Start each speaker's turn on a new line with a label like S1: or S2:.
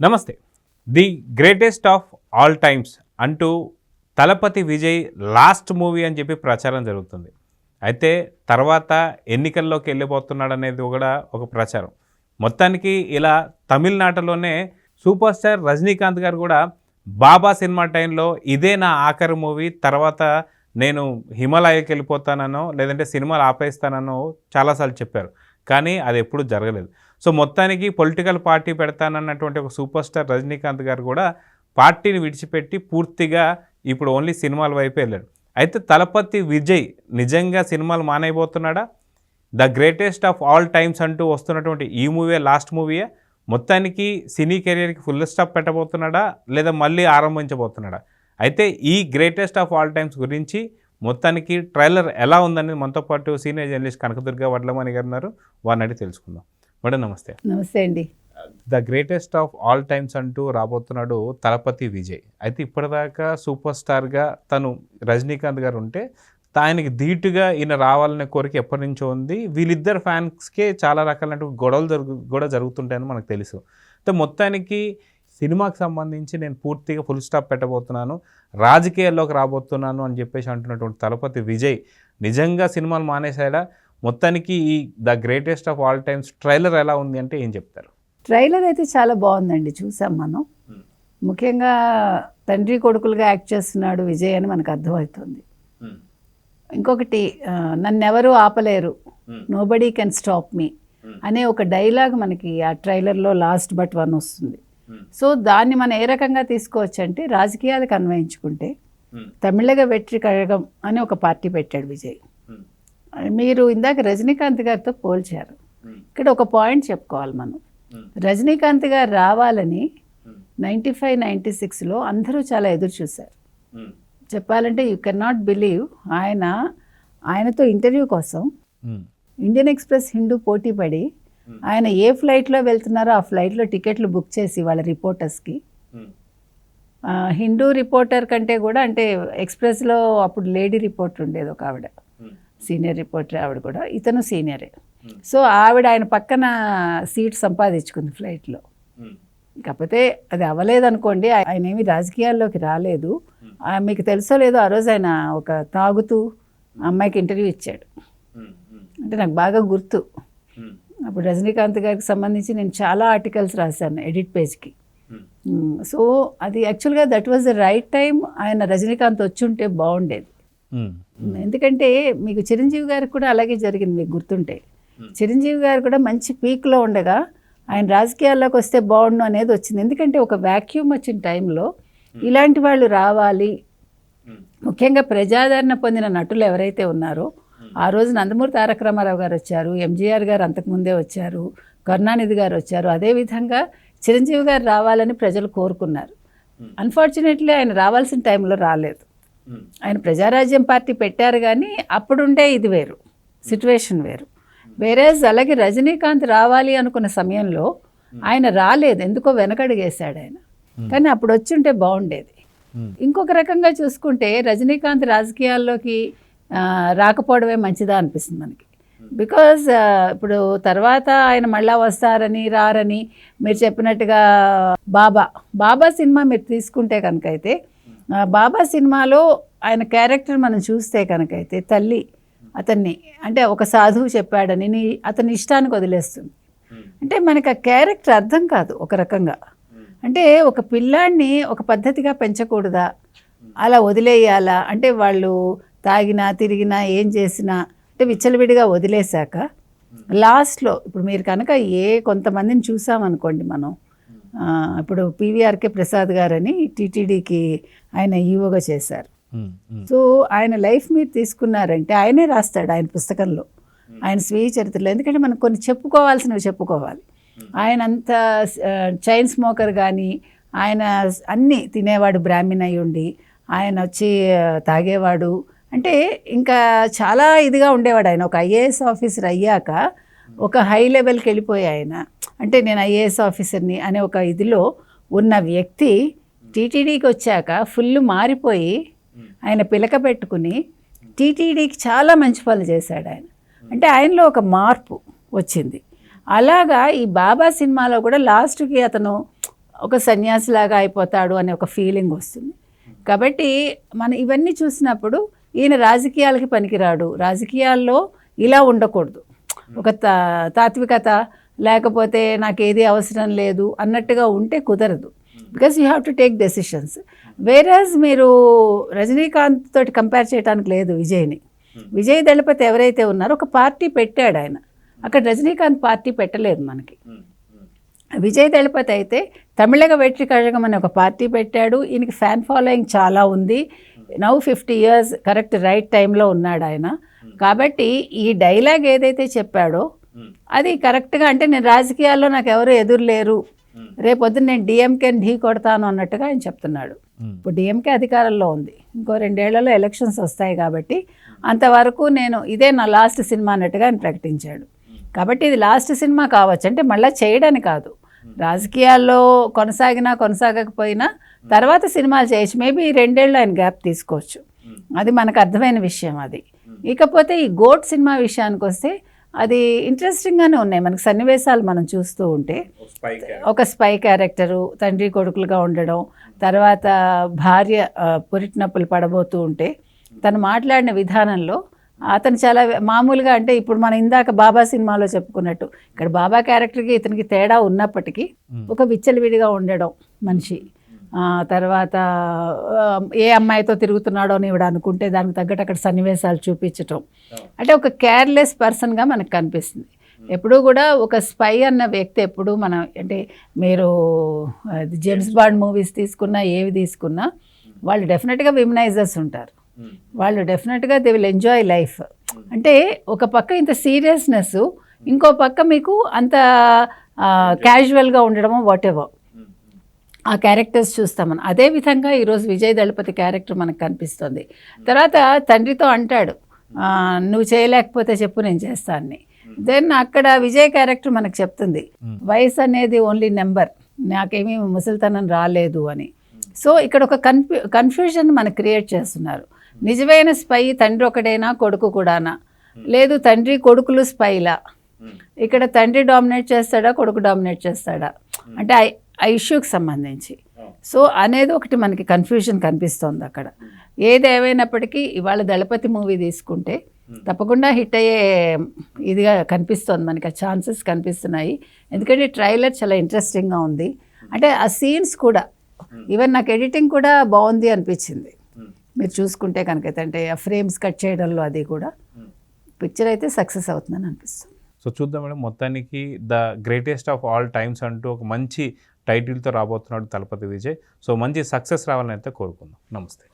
S1: నమస్తే. The greatest of all times అంటూ Thalapathy Vijay last movie అని చెప్పి ప్రచారం జరుగుతుంది. అయితే తర్వాత ఎన్నికల్లోకి వెళ్ళిపోతున్నాడు అనేది కూడా ఒక ప్రచారం. మొత్తానికి ఇలా తమిళనాడులోనే సూపర్ స్టార్ రజనీకాంత్ గారు కూడా బాబా సినిమా టైంలో ఇదే నా ఆఖరి మూవీ, తర్వాత నేను హిమాలయకి వెళ్ళిపోతానో లేదంటే సినిమాలు ఆపేస్తానో చాలాసార్లు చెప్పారు. కానీ అది ఎప్పుడూ జరగలేదు. సో మొత్తానికి పొలిటికల్ పార్టీ పెడతానన్నటువంటి ఒక సూపర్ స్టార్ రజనీకాంత్ గారు కూడా పార్టీని విడిచిపెట్టి పూర్తిగా ఇప్పుడు ఓన్లీ సినిమాల వైపు వెళ్ళాడు. అయితే తలపతి విజయ్ నిజంగా సినిమాలు మానేయబోతున్నాడా? The greatest of all times అంటూ వస్తున్నటువంటి ఈ మూవీ లాస్ట్ మూవీయే? మొత్తానికి సినీ కెరియర్కి ఫుల్ స్టాప్ పెట్టబోతున్నాడా లేదా మళ్ళీ ఆరంభించబోతున్నాడా? అయితే ఈ గ్రేటెస్ట్ ఆఫ్ ఆల్ టైమ్స్ గురించి మొత్తానికి ట్రైలర్ ఎలా ఉందని మనతో పాటు సీనియర్ జర్నలిస్ట్ కనకదుర్గ వడ్లమణి గారు ఉన్నారు. వారిని అడిగి తెలుసుకుందాం. మేడం నమస్తే.
S2: నమస్తే అండి.
S1: The greatest of all times అంటూ రాబోతున్నాడు తలపతి విజయ్. అయితే ఇప్పటిదాకా సూపర్ స్టార్గా తను రజనీకాంత్ గారు ఉంటే ఆయనకి ధీటుగా ఈయన రావాలనే కోరిక ఎప్పటి నుంచో ఉంది. వీళ్ళిద్దరు ఫ్యాన్స్కే చాలా రకాలైన గొడవలు కూడా జరుగుతుంటాయని మనకు తెలుసు. అయితే మొత్తానికి సినిమాకి సంబంధించి నేను పూర్తిగా ఫుల్ స్టాప్ పెట్టబోతున్నాను, రాజకీయాల్లోకి రాబోతున్నాను అని చెప్పేసి అంటున్నటువంటి తలపతి విజయ్ నిజంగా సినిమాలు మానేసాడా? మొత్తానికి ఈ the greatest of all times trailer ఎలా ఉంది అంటే ఏం చెప్తారు?
S2: ట్రైలర్ అయితే చాలా బాగుందండి, చూసాం మనం. ముఖ్యంగా తండ్రి కొడుకులుగా యాక్ట్ చేస్తున్నాడు విజయ్ అని మనకు అర్థమవుతుంది. ఇంకొకటి నన్నెవరూ ఆపలేరు, నోబడీ కెన్ స్టాప్ మీ అనే ఒక డైలాగ్ మనకి ఆ ట్రైలర్లో లాస్ట్ బట్ వన్ వస్తుంది. సో దాన్ని మనం ఏ రకంగా తీసుకోవచ్చు అంటే రాజకీయాలకు అన్వయించుకుంటే తమిళగ వెట్రి కழகம் అని ఒక పార్టీ పెట్టాడు విజయ్. మీరు ఇందాక రజనీకాంత్ గారితో పోల్చారు. ఇక్కడ ఒక పాయింట్ చెప్పుకోవాలి మనం. రజనీకాంత్ గారు రావాలని 95-96లో అందరూ చాలా ఎదురు చూశారు. చెప్పాలంటే యూ కెన్ నాట్ బిలీవ్, ఆయనతో ఇంటర్వ్యూ కోసం ఇండియన్ ఎక్స్ప్రెస్ హిందూ పోటీ పడి ఆయన ఏ ఫ్లైట్లో వెళ్తున్నారో ఆ ఫ్లైట్లో టికెట్లు బుక్ చేసి వాళ్ళ రిపోర్టర్స్కి, హిందూ రిపోర్టర్ కంటే కూడా అంటే ఎక్స్ప్రెస్లో అప్పుడు లేడీ రిపోర్టర్ ఉండేది ఒక ఆవిడ, సీనియర్ రిపోర్టర్ ఆవిడ కూడా, ఇతను సీనియరే. సో ఆవిడ ఆయన పక్కన సీట్ సంపాదించుకుంది ఫ్లైట్లో. కాకపోతే అది అవ్వలేదనుకోండి, ఆయన ఏమి రాజకీయాల్లోకి రాలేదు. మీకు తెలుసో లేదో ఆ రోజు ఆయన ఒక తాగుతూ అమ్మాయికి ఇంటర్వ్యూ ఇచ్చాడు. అంటే నాకు బాగా గుర్తు. అప్పుడు రజనీకాంత్ గారికి సంబంధించి నేను చాలా ఆర్టికల్స్ రాశాను ఎడిట్ పేజ్కి. సో అది యాక్చువల్గా that was the right time. ఆయన రజనీకాంత్ వచ్చుంటే బాగుండేది. ఎందుకంటే మీకు చిరంజీవి గారికి కూడా అలాగే జరిగింది, మీకు గుర్తుంటే. చిరంజీవి గారు కూడా మంచి పీక్లో ఉండగా ఆయన రాజకీయాల్లోకి వస్తే బాగుండు అనేది వచ్చింది. ఎందుకంటే ఒక వ్యాక్యూమ్ వచ్చిన టైంలో ఇలాంటి వాళ్ళు రావాలి. ముఖ్యంగా ప్రజాదరణ పొందిన నటులు ఎవరైతే ఉన్నారో, ఆ రోజు నందమూరి తారక రామారావు గారు వచ్చారు, ఎంజీఆర్ గారు అంతకుముందే వచ్చారు, కరుణానిధి గారు వచ్చారు. అదేవిధంగా చిరంజీవి గారు రావాలని ప్రజలు కోరుకున్నారు. అన్ఫార్చునేట్లీ ఆయన రావాల్సిన టైంలో రాలేదు. ఆయన ప్రజారాజ్యం పార్టీ పెట్టారు, కానీ అప్పుడుండే ఇది వేరు, సిచ్యువేషన్ వేరు. వేరేజ్ అలాగే రజనీకాంత్ రావాలి అనుకున్న సమయంలో ఆయన రాలేదు, ఎందుకో వెనకడుగేశాడు ఆయన. కానీ అప్పుడు వచ్చుంటే బాగుండేది. ఇంకొక రకంగా చూసుకుంటే రజనీకాంత్ రాజకీయాల్లోకి రాకపోవడమే మంచిదా అనిపిస్తుంది మనకి. బికాజ్ ఇప్పుడు ఆయన మళ్ళా వస్తారని రారని మీరు చెప్పినట్టుగా బాబా సినిమా మీరు తీసుకుంటే కనుకైతే, బాబా సినిమాలో ఆయన క్యారెక్టర్ మనం చూస్తే కనుకైతే తల్లి అతన్ని అంటే ఒక సాధువు చెప్పాడని అతని ఇష్టానికి వదిలేస్తుంది. అంటే మనకు ఆ క్యారెక్టర్ అర్థం కాదు ఒక రకంగా. అంటే ఒక పిల్లాడిని ఒక పద్ధతిగా పెంచకూడదా, అలా వదిలేయాలా? అంటే వాళ్ళు తాగినా తిరిగినా ఏం చేసినా అంటే విచ్చలవిడిగా వదిలేశాక లాస్ట్లో ఇప్పుడు మీరు కనుక కొంతమందిని చూసామనుకోండి మనం, ఇప్పుడు పివిఆర్కే ప్రసాద్ గారని టీటీడీకి ఆయన ఈవోగా చేశారు. సో ఆయన లైఫ్ మీరు తీసుకున్నారంటే ఆయనే రాస్తాడు ఆయన పుస్తకంలో, ఆయన స్వీయ చరిత్రలో. ఎందుకంటే మనం కొన్ని చెప్పుకోవాల్సినవి చెప్పుకోవాలి. ఆయన అంత చైన్ స్మోకర్ కానీ, ఆయన అన్నీ తినేవాడు, బ్రాహ్మణ్ అయి ఉండి ఆయన వచ్చి తాగేవాడు, అంటే ఇంకా చాలా ఇదిగా ఉండేవాడు. ఆయన ఒక ఐఏఎస్ ఆఫీసర్ అయ్యాక ఒక హై లెవెల్కి వెళ్ళిపోయి ఆయన అంటే నేను ఐఏఎస్ ఆఫీసర్ని అనే ఒక ఇదిలో ఉన్న వ్యక్తి టీటీడీకి వచ్చాక ఫుల్ మారిపోయి ఆయన పిలక పెట్టుకుని టీటీడీకి చాలా మంచి పనులు చేశాడు ఆయన. అంటే ఆయనలో ఒక మార్పు వచ్చింది. అలాగా ఈ బాబా సినిమాలో కూడా లాస్ట్కి అతను ఒక సన్యాసిలాగా అయిపోతాడు అనే ఒక ఫీలింగ్ వస్తుంది. కాబట్టి మనం ఇవన్నీ చూసినప్పుడు ఈయన రాజకీయాలకి పనికిరాడు, రాజకీయాల్లో ఇలా ఉండకూడదు, ఒక తాత్వికత లేకపోతే నాకు ఏది అవసరం లేదు అన్నట్టుగా ఉంటే కుదరదు. Because you have to take decisions. వేరేజ్ మీరు రజనీకాంత్ తోటి కంపేర్ చేయడానికి లేదు విజయ్ని. విజయ్ దళపతి ఎవరైతే ఉన్నారో ఒక పార్టీ పెట్టాడు ఆయన, అక్కడ రజనీకాంత్ పార్టీ పెట్టలేదు మనకి. విజయ్ దళపతి అయితే తమిళగ వెట్రి కழகம் అనే ఒక పార్టీ పెట్టాడు. ఈయనకి ఫ్యాన్ ఫాలోయింగ్ చాలా ఉంది. నౌ 50 years కరెక్ట్ రైట్ టైంలో ఉన్నాడు ఆయన. కాబట్టి ఈ డైలాగ్ ఏదైతే చెప్పాడో అది కరెక్ట్గా, అంటే నేను రాజకీయాల్లో నాకు ఎవరు ఎదురులేరు, రేపొద్దున నేను డిఎంకేని ఢీ కొడతాను అన్నట్టుగా ఆయన చెప్తున్నాడు. ఇప్పుడు డిఎంకే అధికారంలో ఉంది, ఇంకో 2 ఏళ్లలో ఎలక్షన్స్ వస్తాయి కాబట్టి అంతవరకు నేను ఇదే నా లాస్ట్ సినిమా అన్నట్టుగా ఆయన ప్రకటించాడు. కాబట్టి ఇది లాస్ట్ సినిమా కావచ్చు, అంటే మళ్ళీ చేయడని కాదు, రాజకీయాల్లో కొనసాగినా కొనసాగకపోయినా తర్వాత సినిమాలు చేయొచ్చు. మేబీ 2 ఏళ్ళు ఆయన గ్యాప్ తీసుకోవచ్చు, అది మనకు అర్థమైన విషయం అది. ఇకపోతే ఈ గోట్ సినిమా విషయానికి వస్తే అది ఇంట్రెస్టింగ్గానే ఉన్నాయి మనకి సన్నివేశాలు మనం చూస్తూ ఉంటే. ఒక స్పై క్యారెక్టరు తండ్రి కొడుకులుగా ఉండడం, తర్వాత భార్య పురిటి నొప్పులు పడబోతూ ఉంటే తను మాట్లాడిన విధానంలో అతను చాలా మామూలుగా, అంటే ఇప్పుడు మనం ఇందాక బాబా సినిమాలో చెప్పుకున్నట్టు ఇక్కడ బాబా క్యారెక్టర్కి ఇతనికి తేడా ఉన్నప్పటికీ ఒక విచ్చలవిడిగా ఉండడం మనిషి, తర్వాత ఏ అమ్మాయితో తిరుగుతున్నాడో అని ఇవిడ అనుకుంటే దానికి తగ్గట్టు అక్కడ సన్నివేశాలు చూపించటం, అంటే ఒక కేర్లెస్ పర్సన్గా మనకు కనిపిస్తుంది. ఎప్పుడూ కూడా ఒక స్పై అన్న వ్యక్తి ఎప్పుడు మనం, అంటే మీరు జేమ్స్ బాండ్ మూవీస్ తీసుకున్నా ఏవి తీసుకున్నా వాళ్ళు డెఫినెట్గా విమనైజర్స్ ఉంటారు, వాళ్ళు డెఫినెట్గా దే విల్ ఎంజాయ్ లైఫ్. అంటే ఒక పక్క ఇంత సీరియస్నెస్, ఇంకో పక్క మీకు అంత క్యాజువల్గా ఉండడము వాట్ ఎవర్ ఆ క్యారెక్టర్స్ చూస్తాం మనం. అదేవిధంగా ఈరోజు విజయ్ దళపతి క్యారెక్టర్ మనకు కనిపిస్తుంది. తర్వాత తండ్రితో అంటాడు నువ్వు చేయలేకపోతే చెప్పు నేను చేస్తానని. దెన్ అక్కడ విజయ్ క్యారెక్టర్ మనకు చెప్తుంది వయసు అనేది ఓన్లీ నెంబర్, నాకేమీ ముసలితనం రాలేదు అని. సో ఇక్కడ ఒక కన్ఫ్యూజన్ మనకు క్రియేట్ చేస్తున్నారు. నిజమైన స్పై తండ్రి ఒకడేనా కొడుకు కూడానా, లేదు తండ్రి కొడుకులు స్పైలా, ఇక్కడ తండ్రి డామినేట్ చేస్తాడా కొడుకు డామినేట్ చేస్తాడా, అంటే ఆ ఇష్యూకి సంబంధించి. సో అనేది ఒకటి మనకి కన్ఫ్యూజన్ కనిపిస్తోంది అక్కడ. ఏదేమైనప్పటికీ ఇవాళ దళపతి మూవీ తీసుకుంటే తప్పకుండా హిట్ అయ్యే ఇదిగా కనిపిస్తోంది మనకి, ఆ ఛాన్సెస్ కనిపిస్తున్నాయి. ఎందుకంటే ట్రైలర్ చాలా ఇంట్రెస్టింగ్గా ఉంది, అంటే ఆ సీన్స్ కూడా, ఈవెన్ నాకు ఎడిటింగ్ కూడా బాగుంది అనిపించింది మీరు చూసుకుంటే కనుక. అంటే ఆ ఫ్రేమ్స్ కట్ చేయడంలో అది కూడా పిక్చర్ అయితే సక్సెస్ అవుతుందని అనిపిస్తుంది.
S1: సో చూద్దాం మేడం, మొత్తానికి the greatest of all times అంటూ ఒక మంచి టైటిల్తో రాబోతున్నాడు తలపతి విజయ్. సో మంచి సక్సెస్ రావాలని అయితే కోరుకుందాం. నమస్తే.